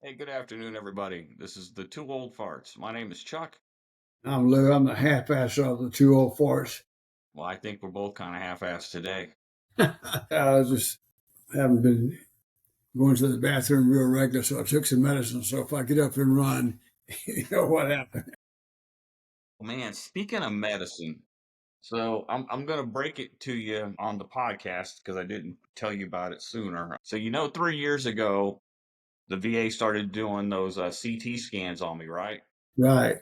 Hey, good afternoon, everybody. This is the Two Old Farts. My name is Chuck. I'm Lou. I'm the half-ass of the two old farts. Well, I think we're both kind of half-assed today. I just haven't been going to the bathroom real regular, so I took some medicine. So if I get up and run, you know what happened. Man, speaking of medicine, so I'm gonna break it to you on the podcast because I didn't tell you about it sooner. So 3 years ago, the VA started doing those CT scans on me, right? Right.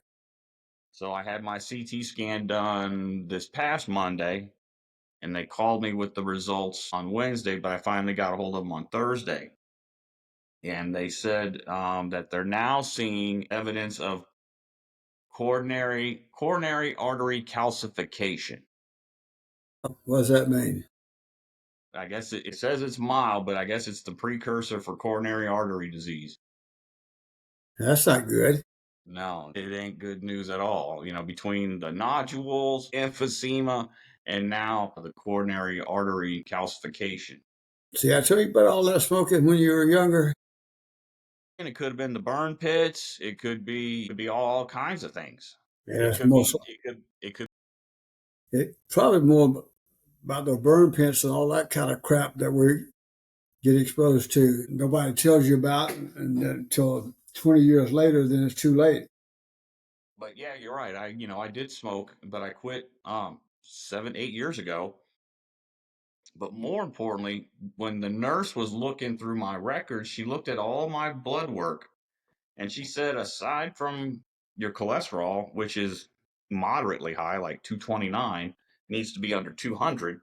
So I had my CT scan done this past Monday, and they called me with the results on Wednesday, but I finally got a hold of them on Thursday. And they said that they're now seeing evidence of coronary artery calcification. What does that mean? I guess it says it's mild, but I guess it's the precursor for coronary artery disease. That's not good. No, it ain't good news at all. Between the nodules, emphysema, and now the coronary artery calcification. See, I told you about all that smoking when you were younger. And it could have been the burn pits. It could be all kinds of things. Yeah, It it's could most. be it could. It probably more about the burn pits and all that kind of crap that we get exposed to. Nobody tells you about, and until 20 years later, then it's too late. But yeah, you're right. I did smoke, but I quit 7, 8 years ago. But more importantly, when the nurse was looking through my records, she looked at all my blood work and she said, aside from your cholesterol, which is moderately high, like 229, needs to be under 200,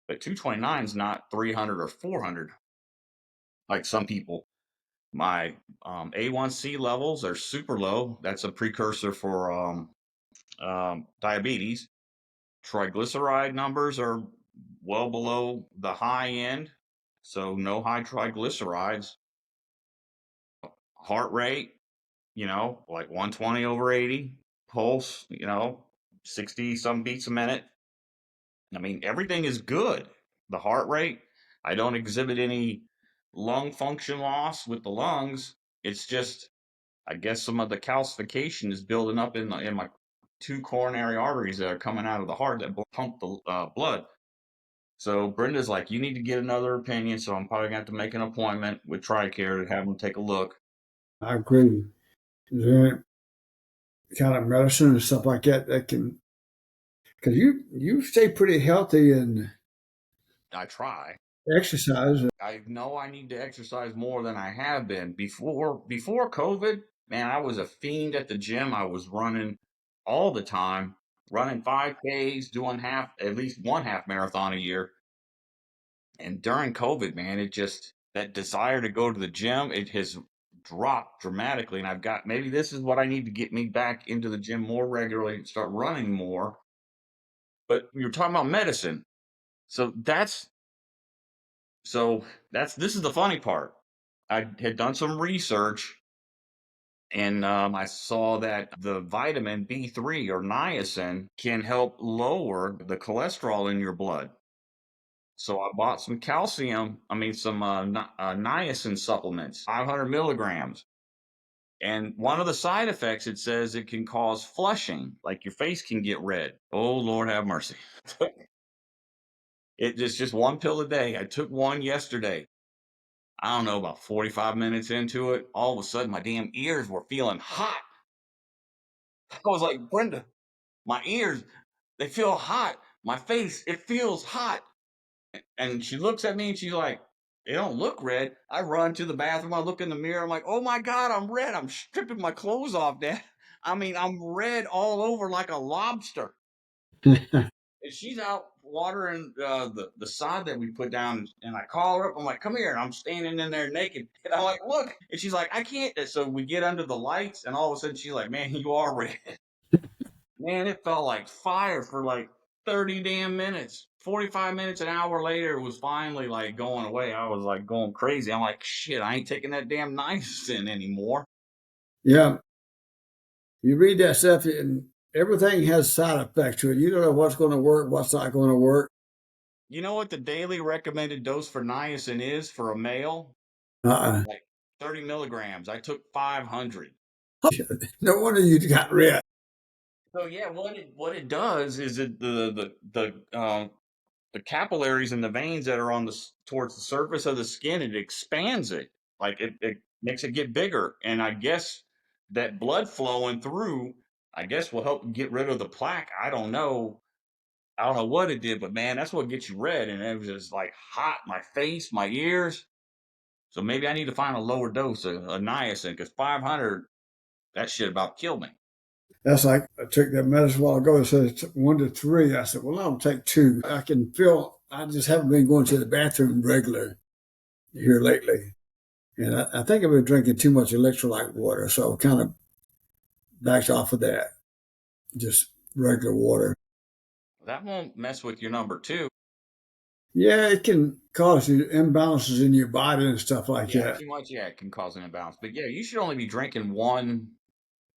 but 229 is not 300 or 400 like some people. My A1C levels are super low. That's a precursor for diabetes. Triglyceride numbers are well below the high end, so no high triglycerides. Heart rate, like 120 over 80. Pulse, 60 some beats a minute. I mean, everything is good. The heart rate, I don't exhibit any lung function loss with the lungs. It's just, I guess some of the calcification is building up in my two coronary arteries that are coming out of the heart that pump the blood. So Brenda's like, you need to get another opinion. So I'm probably going to have to make an appointment with TRICARE to have them take a look. I agree. Is there any kind of medicine and stuff like that that can? Because you stay pretty healthy and I try. exercise. I know I need to exercise more than I have been before COVID. Man, I was a fiend at the gym. I was running all the time, running 5Ks, doing at least one half marathon a year. And during COVID, man, that desire to go to the gym, it has dropped dramatically. And I've got, maybe this is what I need to get me back into the gym more regularly and start running more. But you're talking about medicine. So this is the funny part. I had done some research and I saw that the vitamin B3 or niacin can help lower the cholesterol in your blood. So I bought some niacin supplements, 500 milligrams. And one of the side effects, it says it can cause flushing, like your face can get red. Oh, Lord have mercy. It's just one pill a day. I took one yesterday. I don't know, about 45 minutes into it, all of a sudden my damn ears were feeling hot. I was like, Brenda, my ears, they feel hot. My face, it feels hot. And she looks at me and she's like, they don't look red. I run to the bathroom. I look in the mirror. I'm like, oh my God, I'm red. I'm stripping my clothes off, Dad. I mean, I'm red all over like a lobster. And she's out watering the sod that we put down. And I call her up. I'm like, come here. And I'm standing in there naked. And I'm like, look. And she's like, I can't. And so we get under the lights. And all of a sudden she's like, man, you are red. Man, it felt like fire for like 30 damn minutes. 45 minutes, an hour later, it was finally like going away. I was like going crazy. I'm like, shit, I ain't taking that damn niacin anymore. Yeah, you read that stuff, and everything has side effects to it. You don't know what's going to work, what's not going to work. You know what the daily recommended dose for niacin is for a male? Uh-uh. Like 30 milligrams. I took 500. No wonder you got red. So yeah, what it does is it the capillaries and the veins that are on towards the surface of the skin, it expands it. Like it makes it get bigger. And I guess that blood flowing through, I guess will help get rid of the plaque. I don't know. I don't know what it did, but man, that's what gets you red. And it was just like hot, my face, my ears. So maybe I need to find a lower dose of niacin because 500, that shit about killed me. That's like I took that medicine a while ago. It says 1 to 3. I said, well, I'll take 2. I can feel, I just haven't been going to the bathroom regular here lately. And I think I've been drinking too much electrolyte water. So I kind of backed off of that. Just regular water. That won't mess with your number two. Yeah, it can cause you imbalances in your body and stuff like Yeah, that. too much, yeah, it can cause an imbalance. But yeah, you should only be drinking one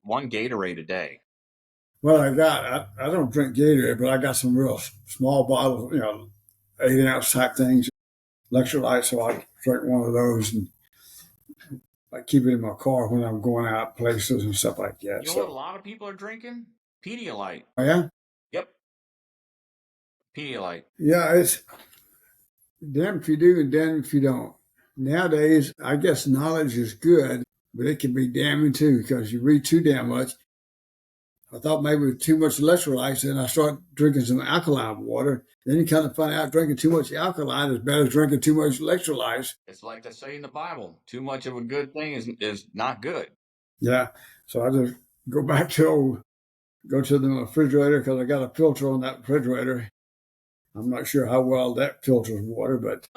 Gatorade a day. Well, I don't drink Gatorade, but I got some real small bottles, 8 ounce type things, electrolytes. So I drink one of those and I keep it in my car when I'm going out places and stuff like that. You know what a So, lot of people are drinking? Pedialyte. oh, yeah, Yep, Pedialyte. yeah, it's damn if you do and damn if you don't. Nowadays, I guess knowledge is good, but it can be damning too because you read too damn much. I thought maybe with too much electrolytes, and I start drinking some alkaline water. Then you kind of find out drinking too much alkaline is better than drinking too much electrolytes. It's like they say in the Bible, too much of a good thing is not good. Yeah, so I just go to the refrigerator because I got a filter on that refrigerator. I'm not sure how well that filters water, but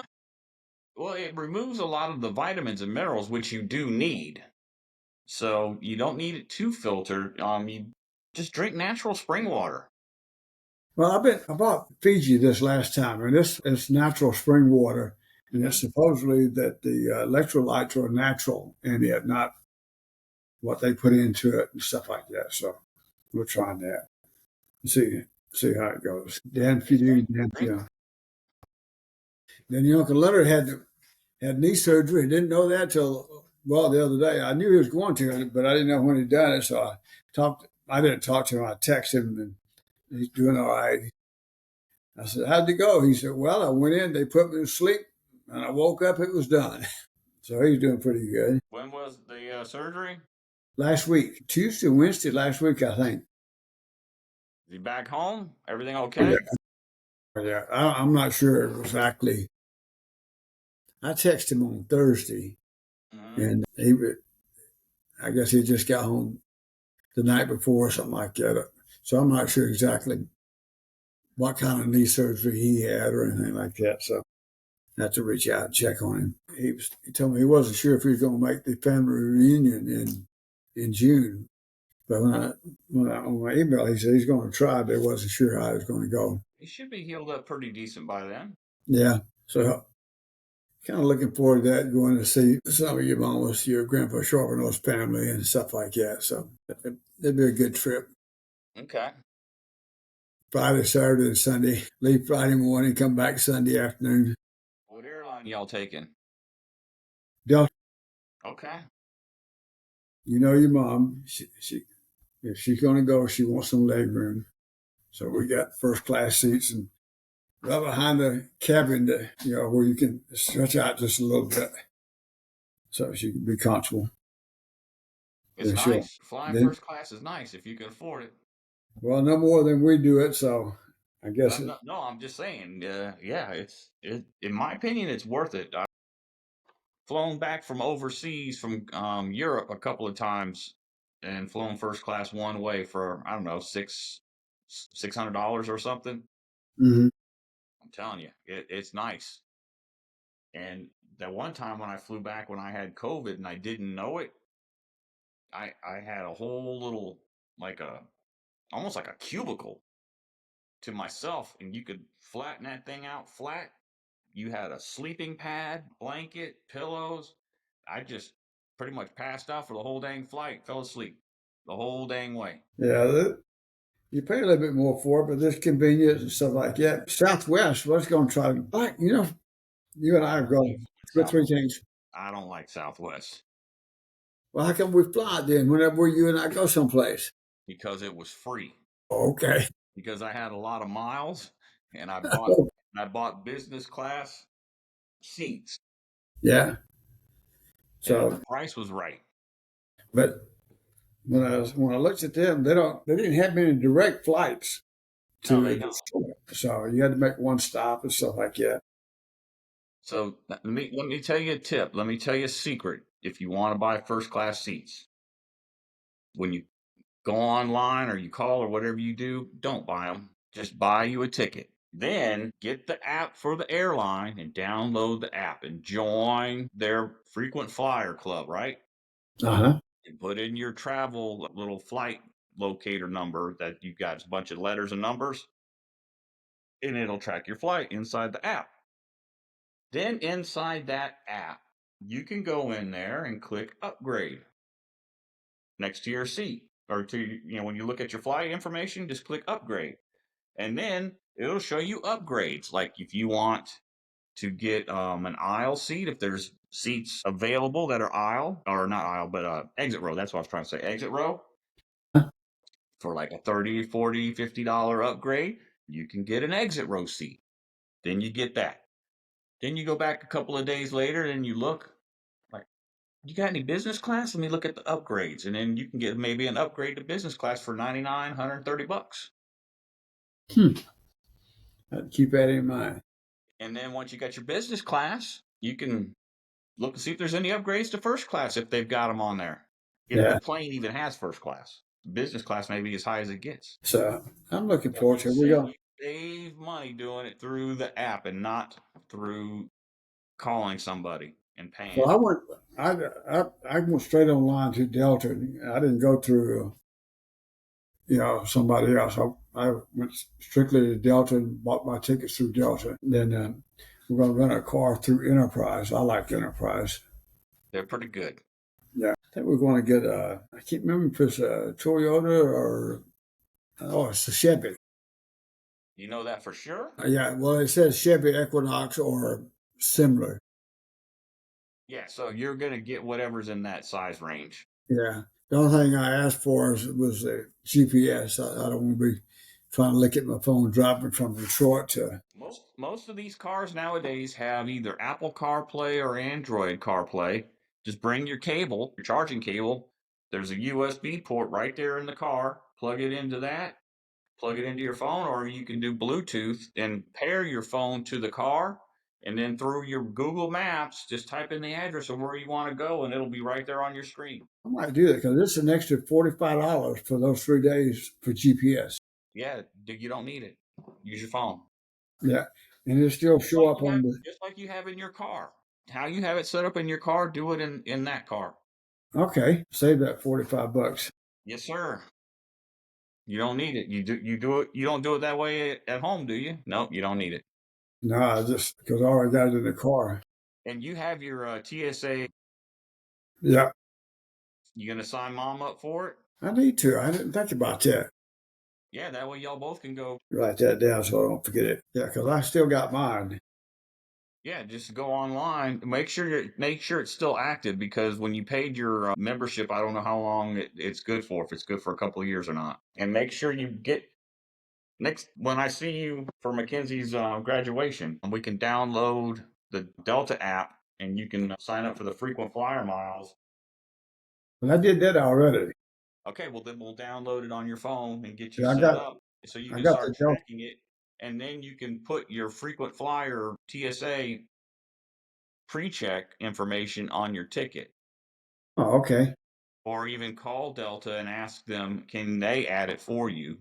Well, it removes a lot of the vitamins and minerals which you do need. So you don't need it too filtered. You just drink natural spring water. well, I bought Fiji this last time, and this is natural spring water, and it's Hmm. supposedly that the electrolytes are natural in it, not what they put into it and stuff like that. So we're trying that. See see how it goes. Dan Just Few, Dan drink. Few. Then your Uncle Leonard had knee surgery. Didn't know that till well the other day. I knew he was going to, but I didn't know when he'd done it. So I didn't talk to him. I texted him, and he's doing all right. I said, "How'd it go?" He said, "Well, I went in. They put me to sleep, and I woke up. It was done." So he's doing pretty good. When was the surgery? Last week, Tuesday, Wednesday, last week, I think. Is he back home? Everything Yeah, okay? yeah. I'm not sure exactly. I texted him on Thursday, Hmm. and I guess he just got home the night before or something like that. So I'm not sure exactly what kind of knee surgery he had or anything like that. So I have to reach out and check on him. He told me he wasn't sure if he was going to make the family reunion in June. But on my email, he said he's going to try, but he wasn't sure how it was going to go. He should be healed up pretty decent by then. Yeah. So kind of looking forward to that, going to see some of your mamas, your grandpa Charbonneau's family and stuff like that. So it'd be a good trip. Okay. Friday, Saturday, and Sunday. Leave Friday morning, come back Sunday afternoon. What airline y'all taking? Delta, Okay. you know your mom. She if she's going to go, she wants some leg room. So we got first class seats and right behind the cabin, where you can stretch out just a little bit, so she can be comfortable. It's Then she'll nice. Flying then first class is nice if you can afford it. well, no more than we do it. So I guess No, no, I'm just saying. Yeah, in my opinion, it's worth it. I've flown back from overseas from Europe a couple of times and flown first class one way for I don't know $600 or something. mhm. I'm telling you, it's nice. And that one time when I flew back when I had COVID and I didn't know it, I had a whole little like a almost like a cubicle to myself, and you could flatten that thing out flat. You had a sleeping pad, blanket, pillows. I just pretty much passed out for the whole dang flight, fell asleep the whole dang way. Yeah, you pay a little bit more for it, but there's convenience and stuff like that. Southwest, let's go and try. You and I have I don't gone like two or three Southwest. things. I don't like Southwest. Well, how come we fly then whenever you and I go someplace? because it was free. Okay. Because I had a lot of miles and I bought business class seats Yeah. and the So, price was right. but when I looked at them, they didn't have many direct flights No, to they the don't. store, so you had to make one stop and stuff like that. So let me tell you a tip. Let me tell you a secret. If you want to buy first class seats, when you go online or you call or whatever you do, don't buy them. Just buy you a ticket. Then get the app for the airline and download the app and join their frequent flyer club, right? Uh huh. And put in your travel little flight locator number that you got a bunch of letters and numbers, and it'll track your flight inside the app. Then inside that app, you can go in there and click upgrade next to your seat or when you look at your flight information, just click upgrade. And then it'll show you upgrades. Like if you want to get an aisle seat, if there's seats available that are aisle or not aisle, but exit row. That's what I was trying to say. Exit row for like a 30, 40, $50 upgrade, you can get an exit row seat. Then you get that. Then you go back a couple of days later and you look like, you got any business class? Let me look at the upgrades. And then you can get maybe an upgrade to business class for 99, $130. Hmm. I'd keep that in mind. And then once you got your business class, you can look and see if there's any upgrades to first class if they've got them on there. If the Yeah. plane even has first class. Business class may be as high as it gets. So I'm looking But forward you to it. We're save going. you save money doing it through the app and not through calling somebody and Well, paying. I went straight online to Delta. I didn't go through somebody else. I went strictly to Delta and bought my tickets through Delta. Then we're going to rent a car through Enterprise. I like Enterprise. They're pretty good. Yeah, I think we're going to get I can't remember if it's a Toyota or it's a Chevy. You know that for sure? Yeah, well, it says Chevy Equinox or similar. Yeah, so you're gonna get whatever's in that size range. Yeah, the only thing I asked for was the GPS. I don't want to be trying to look at my phone driving from Detroit to. Most of these cars nowadays have either Apple CarPlay or Android CarPlay. Just bring your cable, your charging cable. There's a USB port right there in the car. Plug it into that, plug it into your phone, or you can do Bluetooth and pair your phone to the car. And then through your Google Maps, just type in the address of where you want to go, and it'll be right there on your screen. I might do that because this is an extra $45 for those 3 days for GPS. Yeah, you don't need it. Use your phone. Yeah, and it still Just show like up you have, on the. just like you have in your car. How you have it set up in your car, do it in that car. Okay, save that $45. Yes, sir. You don't need it. You do it. You don't do it that way at home, do you? Nope, you don't need it. No, I just because I already got it in the car. And you have your TSA. Yeah, You gonna sign mom up for it? I need to. I didn't think about that. Yeah, that way y'all both can go. Write that down so I don't forget it. Yeah, because I still got mine. Yeah, just go online. Make sure it's still active because when you paid your membership, I don't know how long it's good for. If it's good for a couple of years or not. And make sure you get next when I see you for Mackenzie's graduation, we can download the Delta app and you can sign up for the frequent flyer miles. But I did that already. Okay, well then we'll download it on your phone and get you Yeah, set up so you I can got the start Delta. tracking it, and then you can put your frequent flyer TSA pre-check information on your ticket, Oh, okay. or even call Delta and ask them, can they add it for you?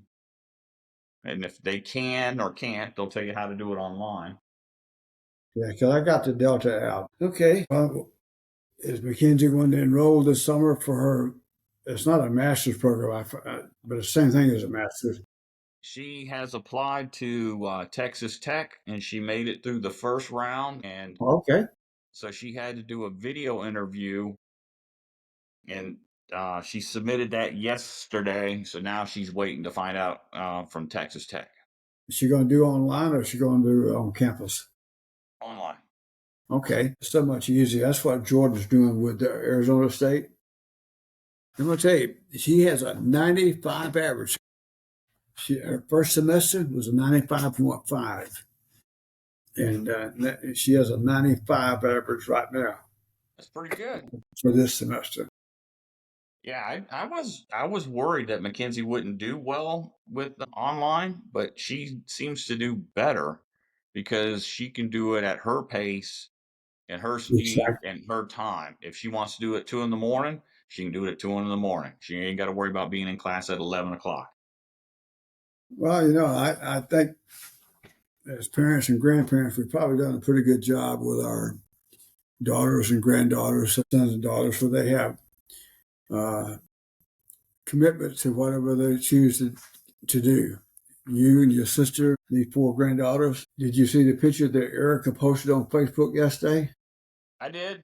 And if they can or can't, they'll tell you how to do it online. Yeah, because I got the Delta app. Okay. Well, is Mackenzie going to enroll this summer for her? It's not a master's program, but it's the same thing as a master's. She has applied to Texas Tech and she made it through the first round. And Okay. so she had to do a video interview and she submitted that yesterday. So now she's waiting to find out from Texas Tech Is she going to do online or is she going to do on campus? online. Okay. So much easier. That's what Jordan's doing with Arizona State. I'm going to tell you, she has a 95 average. Her first semester was a 95.5, and she has a 95 average right now That's pretty good. for this semester. Yeah, I was worried that Mackenzie wouldn't do well with online, but she seems to do better because she can do it at her pace and her speed Exactly. and her time. If she wants to do it 2 in the morning, she can do it at 2 in the morning. She ain't got to worry about being in class at 11 o'clock. Well, I think as parents and grandparents, we've probably done a pretty good job with our daughters and granddaughters, sons and daughters, so they have uh, commitment to whatever they choose to do. You and your sister, these four granddaughters. Did you see the picture that Erica posted on Facebook yesterday? I did.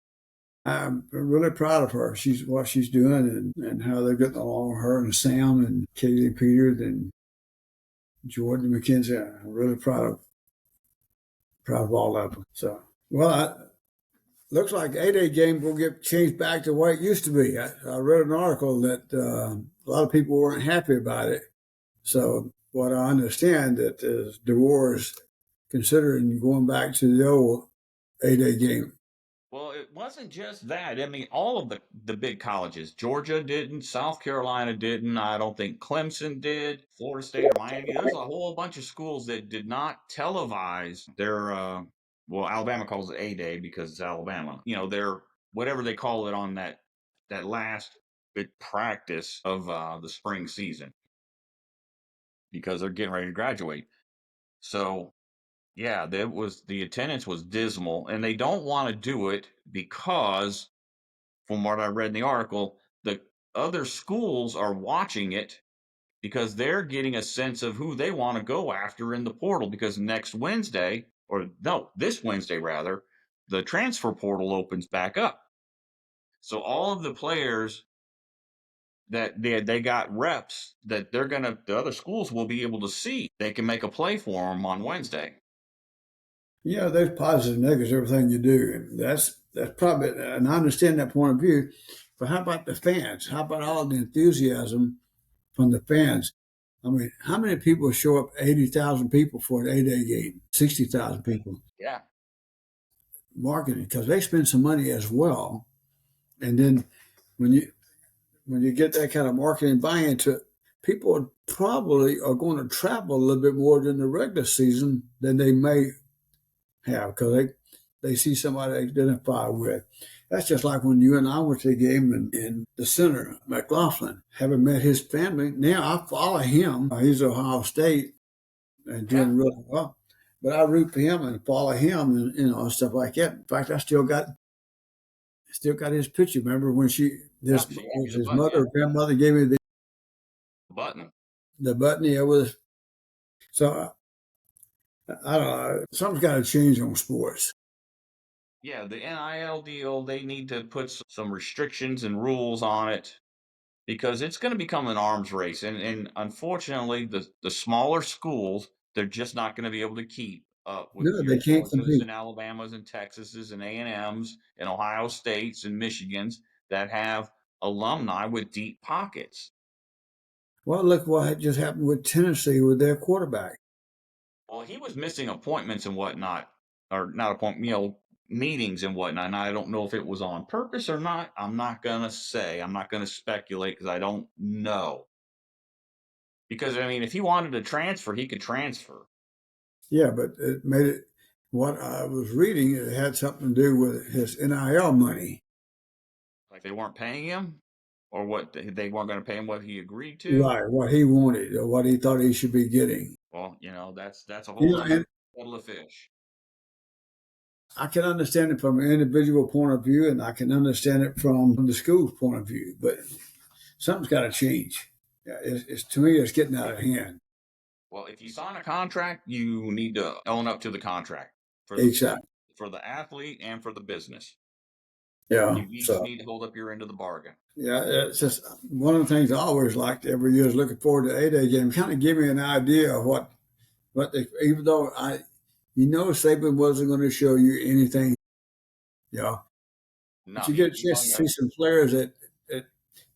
I'm really proud of her. She's what she's doing and how they're getting along. Her and Sam and Katie and Peter and Jordan and Mackenzie. I'm really proud of all of them. So, well, looks like A-Day game will get changed back to the way it used to be. I read an article that a lot of people weren't happy about it. So what I understand that is DeWar is considering going back to the old A-Day game. Well, it wasn't just that. I mean, all of the big colleges, Georgia didn't, South Carolina didn't. I don't think Clemson did, Florida State or Miami. There's a whole bunch of schools that did not televise their well, Alabama calls it A Day because it's Alabama. Their whatever they call it on that last big practice of the spring season because they're getting ready to graduate. So yeah, the attendance was dismal, and they don't want to do it because, from what I read in the article, the other schools are watching it because they're getting a sense of who they want to go after in the portal. Because next Wednesday, or no, this Wednesday rather, the transfer portal opens back up. So all of the players that they got reps that the other schools will be able to see. They can make a play for them on Wednesday. Yeah, there's positives and negatives to everything you do. And that's probably, and I understand that point of view. But how about the fans? How about all the enthusiasm from the fans? I mean, how many people show up? 80,000 people for an A-Day game. 60,000 people Yeah. marketing because they spend some money as well. And then when you get that kind of marketing buy into it, people probably are going to travel a little bit more than the regular season than they may have because they see somebody they identify with. That's just like when you and I went to the game in the center, McLaughlin. Having met his family, now I follow him. He's Ohio State and Yeah. doing really well. But I root for him and follow him and stuff like that. In fact, I still got his picture. Remember when Yeah, she gave me the his button. mother Yeah, or grandmother gave me the button. the button here with. So I don't know. Something's got to change on sports. Yeah, the NIL deal, they need to put some restrictions and rules on it because it's going to become an arms race. And unfortunately, the smaller schools, they're just not going to be able to keep up with No, your they can't Georgias compete. and Alabamas and Texases and A&Ms and Ohio States and Michigans that have alumni with deep pockets. Well, look what had just happened with Tennessee with their quarterback. Well, he was missing appointments and whatnot, or not appointment, meetings and whatnot. And I don't know if it was on purpose or not. I'm not gonna say. I'm not gonna speculate because I don't know. Because I mean, if he wanted to transfer, he could transfer. Yeah, but it made it. What I was reading, it had something to do with his NIL money. Like they weren't paying him, or what they weren't going to pay him what he agreed to. Right, what he wanted or what he thought he should be getting. Well, that's a You whole know, nother and kettle of fish. I can understand it from an individual point of view, and I can understand it from the school's point of view. But something's got to change. Yeah, it's to me, it's getting out of hand. Well, if you sign a contract, you need to own up to the contract for Exactly. for the athlete and for the business. Yeah. You each So need to hold up your end of the bargain. yeah, it's just one of the things I always liked every year is looking forward to A-Day game. Kind of give me an idea of what they, even though Saban wasn't going to show you anything, you know, but No, you get a he's chance only to got see some players that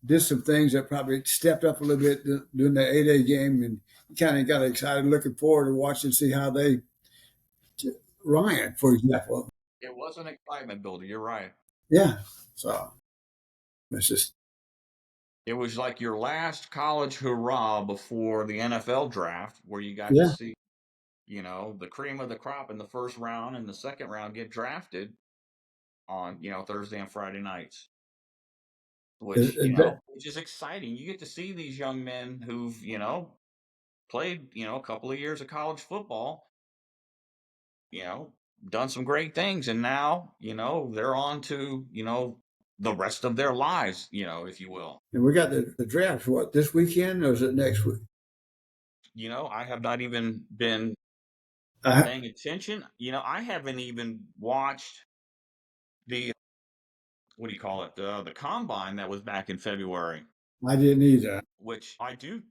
did some things that probably stepped up a little bit during the 8A game, and you kind of got excited, looking forward to watching, see how they. Ryan, for example, It was an excitement builder. You're right. yeah. So it's just It was like your last college hurrah before the NFL draft, where you got to yeah. see, the cream of the crop in the first round and the second round get drafted on, Thursday and Friday nights, It, which, it, which is exciting. You get to see these young men who've, played, a couple of years of college football, you know, done some great things. And now, they're on to, the rest of their lives, if you will. and we got the draft. What, this weekend or is it next week? I have not even been I paying attention. I haven't even watched the what do you call it? The combine that was back in February, I didn't either. which I do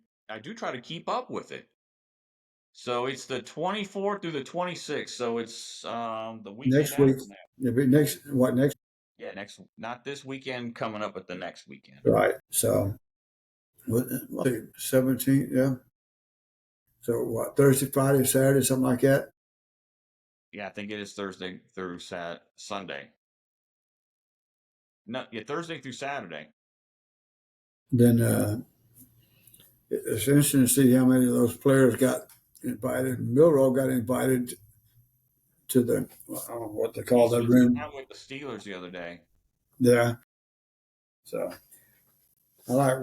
try to keep up with it. So it's the 24th through the 26th. So it's the weekend Next week, after that. it'll be next. What next? Yeah, next, not this weekend coming up, but the next weekend. Right. So what? 17th. Yeah. So what? Thursday, Friday, Saturday, something like that. Yeah, I think it is Thursday through Sunday. No, yeah, Thursday through Saturday. Then it's interesting to see how many of those players got invited. Milrow got invited to the I don't know what they He call that spent some room time with the Steelers the other day. there. So I like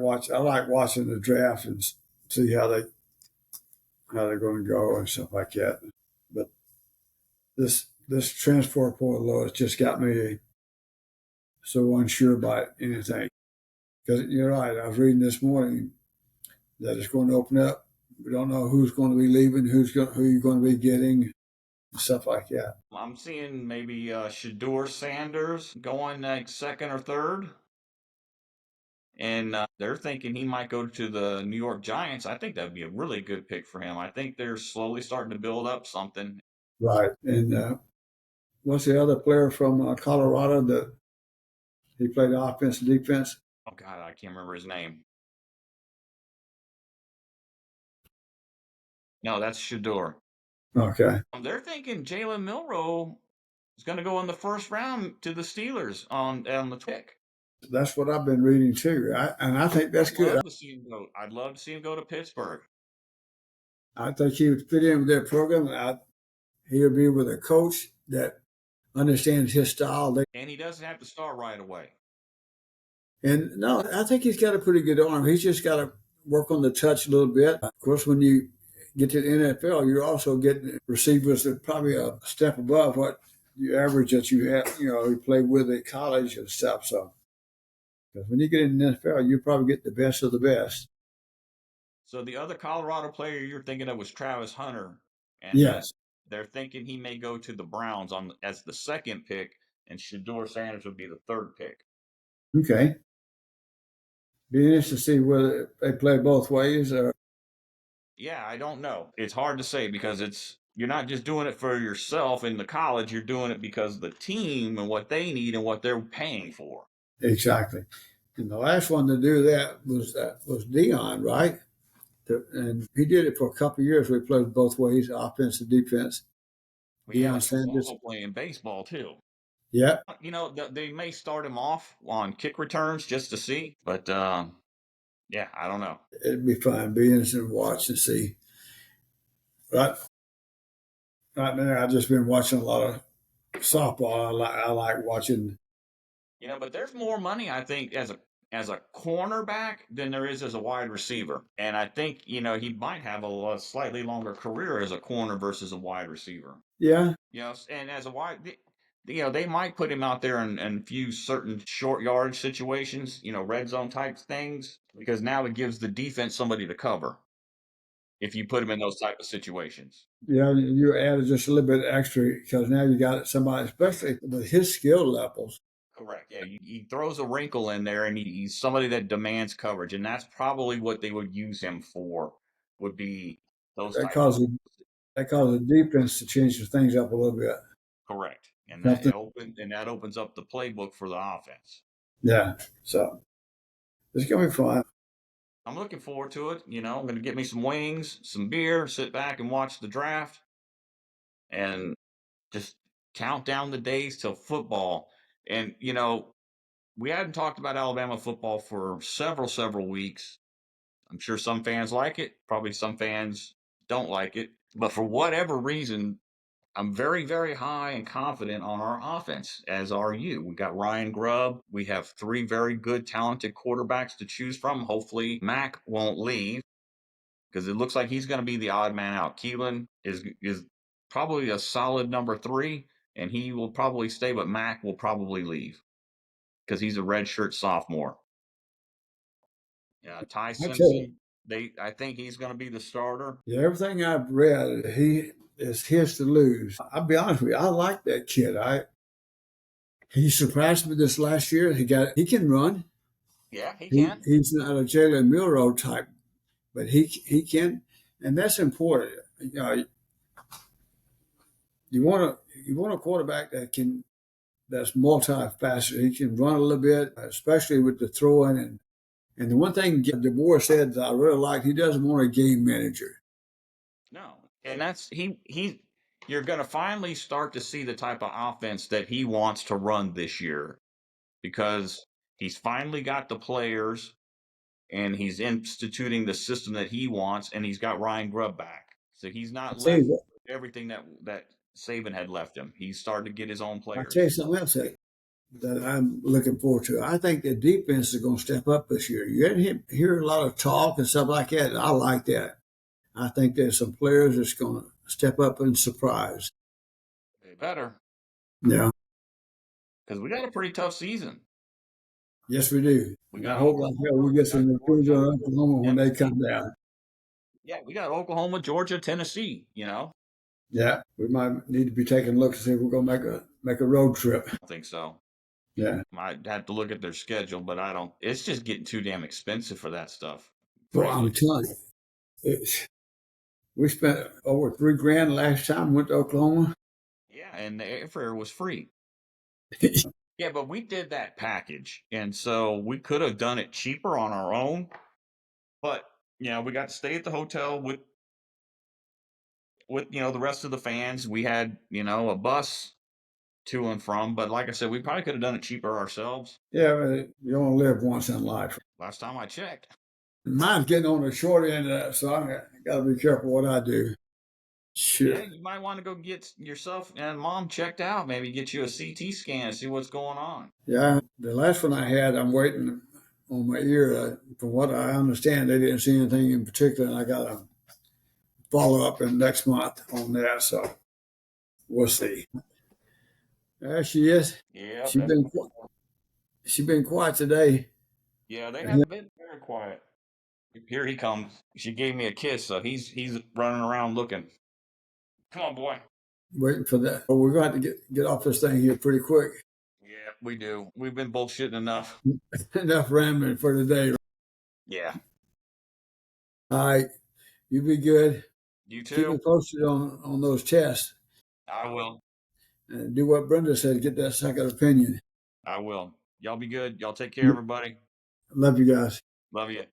watching the draft and see how they're going to go and stuff like that. But this transfer portal has just got me so unsure about anything. Because you're right, I was reading this morning that it's going to open up. We don't know who's going to be leaving, who you're going to be getting, and stuff like that. I'm seeing maybe Shador Sanders going like second or third, and they're thinking he might go to the New York Giants. I think that'd be a really good pick for him. I think they're slowly starting to build up something. Right. And what's the other player from Colorado that he played offense and defense? Oh God, I can't remember his name. No, that's Shador. Okay. They're thinking Jalen Milrow is going to go in the first round to the Steelers on the pick. That's what I've been reading too. And I think that's I'd good. love to see him go. I'd love to see him go to Pittsburgh. I think he would fit in with their program. He would be with a coach that understands his style. And he doesn't have to start right away. And no, I think he's got a pretty good arm. He's just got to work on the touch a little bit. Of course, when you get to the NFL, you're also getting receivers that probably a step above what the average that you have, you play with at college and stuff. So, because when you get in the NFL, you probably get the best of the best. So the other Colorado player you're thinking of was Travis Hunter, and Yes. they're thinking he may go to the Browns on as the second pick, and Shador Sanders would be the third pick. Okay. Be interesting to see whether they play both ways or. Yeah, I don't know. It's hard to say because you're not just doing it for yourself in the college. You're doing it because of the team and what they need and what they're paying for. Exactly. And the last one to do that was Dion, right? And he did it for a couple of years. We played both ways, offense and defense. But yeah, Deion but he was Sanders. also playing baseball too. Yeah, They may start him off on kick returns just to see, but yeah, I don't know. it'd be fun. Be interesting to watch and see. Right, right now, I've just been watching a lot of softball. I like watching. But there's more money, I think, as a cornerback than there is as a wide receiver. And I think, he might have a slightly longer career as a corner versus a wide receiver. Yeah, And as a they might put him out there in a few certain short yardage situations, red zone type things, because now it gives the defense somebody to cover if you put him in those type of situations. yeah. You added just a little bit extra because now you got somebody, especially with his skill levels. Correct. Yeah, he throws a wrinkle in there, and he's somebody that demands coverage, and that's probably what they would use him for. Would be those That type of causes that causes the defense to change things up a little bit. correct, and Something. that opens up the playbook for the offense. Yeah. So It's gonna be fun. I'm looking forward to it. I'm going to get me some wings, some beer, sit back and watch the draft, and just count down the days till football. And we hadn't talked about Alabama football for several weeks. I'm sure some fans like it. Probably some fans don't like it. But for whatever reason, I'm very, very high and confident on our offense, as are you. We got Ryan Grubb. We have three very good, talented quarterbacks to choose from. Hopefully, Mac won't leave because it looks like he's going to be the odd man out. Keelan is probably a solid number three, and he will probably stay, but Mac will probably leave because he's a redshirt sophomore. Yeah, Ty I tell you, Simpson. I think he's going to be the starter. yeah, everything I've read, he is his to lose. I'll be honest with you, I like that kid. He surprised me this last year. He can run. Yeah, he can. He's not a Jalen Milrow type, but he can, and that's important. You want a quarterback that's multifaceted. He can run a little bit, especially with the throwing. And the one thing DeBoer said that I really liked, he doesn't want a game manager. No, and that's he. You're going to finally start to see the type of offense that he wants to run this year because he's finally got the players and he's instituting the system that he wants, and he's got Ryan Grubb back. So he's I not tell left you, everything that Saban had left him. He's starting to get his own I tell players. you something else that I'm looking forward to. I think the defense is going to step up this year. You didn't hear a lot of talk and stuff like that. And I like that. I think there's some players that's going to step up and surprise. They better Yeah. because we got a pretty tough season. Yes, we do. We And I got hope like hell Oklahoma, we we get got some improvement Georgia, on Oklahoma when they Tennessee. come down. Yeah, we got Oklahoma, Georgia, Tennessee. Yeah, we might need to be taking a look to see if we're going to make a road trip. I think so. Yeah. I'd have to look at their schedule, but I don't. It's just getting too damn expensive for that stuff, Well, I'm frankly. telling you, we spent over $3,000 last time we went to Oklahoma. Yeah, and the airfare was free. Yeah, but we did that package, and so we could have done it cheaper on our own. But we got to stay at the hotel with the rest of the fans. We had a bus to and from, but like I said, we probably could have done it cheaper ourselves. Yeah, but you only live once in life. Last time I checked. Mine's getting on the short end of that, so I got to be careful what I do. Yeah, Shit. you might want to go get yourself and mom checked out. Maybe get you a CT scan and see what's going on. Yeah, the last one I had, I'm waiting on my ear. From what I understand, they didn't see anything in particular, and I got to follow up in next month on that. So we'll see. There she is. Yeah, She been she been quiet today. yeah, they have been very quiet. Here he comes. She gave me a kiss, so he's running around looking. Come on, boy. Waiting for that. But we're going to have to get off this thing here pretty quick. Yeah, we do. We've been bullshitting enough. Enough rambling for today. Yeah. All right, you be good. You Keep me too. posted on those tests. I will. And do what Brenda said. Get that second opinion. I will. Y'all be good. Y'all take care, everybody. Love you guys. Love you.